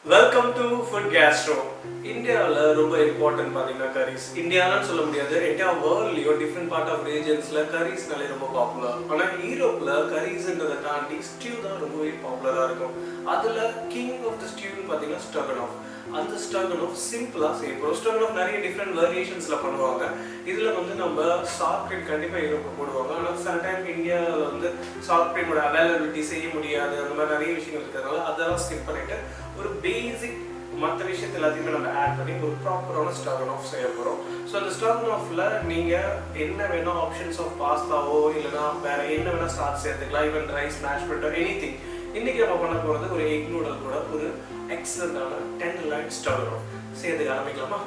Welcome to Food Gastro. இந்தியாவில் ரொம்ப important பார்த்தீங்கன்னா கரீஸ். இந்தியான்னு சொல்ல முடியாது, என்டையர் வேர்ல்ட்லேயும் டிஃப்ரெண்ட் பார்ட் ஆஃப் ரீஜன்ஸில் கரீஸ்னாலே ரொம்ப பாப்புலர். ஆனால் யூரோப்பில் கரீஸ்ன்றதை தாண்டி ஸ்டியூ தான் ரொம்பவே பாப்புலராக இருக்கும். அதில் கிங் ஆஃப் த ஸ்டியூன்னு பார்த்தீங்கன்னா ஸ்ட்ரோகனோஃப். அந்த ஸ்ட்ரோகனோஃப் சிம்பிளாக செய்யப்போம். ஸ்ட்ரோகனோஃப் நிறைய டிஃப்ரெண்ட் வேரியேஷன்ஸில் பண்ணுவாங்க. இதில் வந்து நம்ம சால்ட் க்ரீம் கண்டிப்பாக யூரோப்பில் போடுவாங்க. ஆனால் சில டைம் இந்தியாவில் வந்து சால்ட் க்ரீமோட அவைலபிலிட்டி செய்ய முடியாது, அந்த மாதிரி நிறைய விஷயங்கள் இருக்கிறதுனால அதெல்லாம் ஸ்கிப் பண்ணிவிட்டு ஒரு பேசிக் மற்ற விஷயத்தை எல்லாத்தையுமே நம்ம ஆட் பண்ணி ஒரு ப்ராப்பரான ஸ்ட்ரோகனோஃப் செய்ய போகிறோம். ஸோ அந்த ஸ்ட்ரோகனோஃபில் நீங்கள் என்ன வேணும் ஆப்ஷன்ஸ் ஆஃப் பாஸ்தாவோ இல்லைனா வேறு என்ன வேணால் ஸ்டார்ட் சேர்த்துக்கலாம், ஈவன் ரைஸ் மேஷ் பண்ணிட்டோ எனிதிங். இன்றைக்கி நம்ம பண்ண போகிறது ஒரு எக் நூடல் கூட ஒரு எக்ஸலண்டான டெண்டர்லாயின் ஸ்ட்ரோகனோஃப். செய்யறதுக்கு ஆரம்பிக்கலாமா?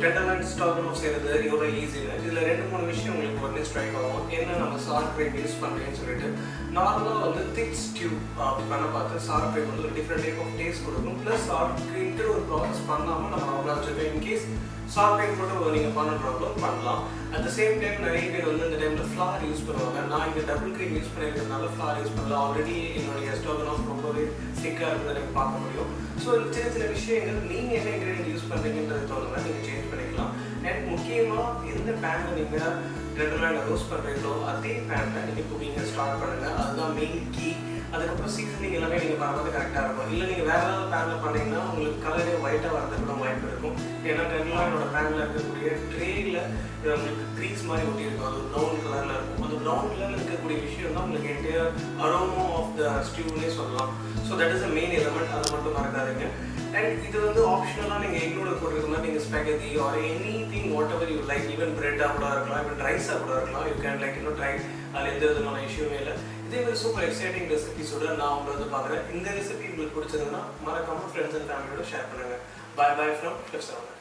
டெண்டர்லாயின் ஸ்ட்ரோகனோஃப் செய்கிறது எவ்வளோ ஈஸின்னு இதில் 2-3 விஷயம் உங்களுக்கு வந்து ஸ்ட்ரைக் ஆகும். என்ன நம்ம சால்ட் க்ரீம் யூஸ் பண்ணுறேன்னு சொல்லிட்டு நார்மலாக வந்து திக் ஸ்டியூ பண்ண பார்த்து சால்ட் க்ரீம் வந்து ஒரு டிஃப்ரெண்ட் டைப் ஆஃப் டேஸ்ட் கொடுக்கும். ப்ளஸ் சால்ட் க்ரீம்க்கு ஒரு ப்ராசஸ் பண்ணாமல் நம்ம அவ்வளோ வச்சுருக்கோம். இன்கேஸ் சால்ட் க்ரீம் போட்டு நீங்கள் பண்ணுறவங்களோ பண்ணலாம். அட் த சேம் டைம் நிறைய பேர் வந்து இந்த டைமில் ஃப்ளார் யூஸ் பண்ணுவாங்க. நான் இங்கே டபுள் க்ரீம் யூஸ் பண்ணியிருக்கிறதுனால ஃப்ளார் யூஸ் பண்ணலாம். ஆல்ரெடி என்னுடைய ஸ்ட்ரோகனோஃப் ரொம்பவே திக்காக இருக்கிறத எனக்கு பார்க்க முடியும். ஸோ இந்த சின்ன சின்ன விஷயங்கள் நீங்கள் என்ன இன்க்ரீடியன்ட் யூஸ் பண்ணுறீங்கன்றது தோணுங்க நீங்கள் சேஞ்ச் பண்ணிக்கலாம். அண்ட் முக்கியமாக எந்த பேனில் நீங்கள் டெண்டர்லாயின் ரோஸ்ட் பண்ணுறீங்களோ அதே பேனில் நீங்கள் குக்கிங்கை ஸ்டார்ட் பண்ணுங்கள். அதுதான் மெயின் கீ. அதுக்கப்புறம் சீசனிங் எல்லாமே நீங்கள் பார்க்குறது கரெக்டாக இருக்கும். இல்லை நீங்கள் வேறு ஏதாவது பேனில் பண்ணிங்கன்னா உங்களுக்கு கலரே ஒயிட்டாக வரதுக்கு கூட வாய்ப்பு இருக்கும். ஏன்னா டென்லாயினோட பேனில் இருக்கக்கூடிய ட்ரேயில் உங்களுக்கு க்ரீஸ் மாதிரி ஒட்டி இருக்கும். அது ப்ரௌன் கலரில் இருக்கும். அந்த ப்ரௌன் கலரில் இருக்கக்கூடிய விஷயம் தான் உங்களுக்கு என்டையர் அரோமா ஆஃப் த ஸ்டியூனே சொல்லலாம். So that is a main element. அதை மட்டும் மறக்காதீங்க. அண்ட் இது வந்து ஆப்ஷனலாக நீங்கள் இன்க்ளூட் போட்டிருக்க மாதிரி நீங்கள் spaghetti or anything whatever you like, even பிரெட்டாக கூட இருக்கலாம், ஈவன் ரைஸாக கூட இருக்கலாம். யூ கேன் லைக் இன்னும் ட்ரை. அதில் எந்த விதமான இஷ்யூமே இல்லை. இதே மாதிரி சூப்பர் எக்ஸைட்டிங் ரெசிபிஸோட நான் உங்களை வந்து பார்க்குறேன். இந்த ரெசிபி உங்களுக்கு பிடிச்சதுன்னா மறக்காமல் ஃப்ரெண்ட்ஸ் அண்ட் ஃபேமிலியோட ஷேர் பண்ணுங்கள். பாய் பாய் ஃப்ரம் ஷெஃப் சரவணன்.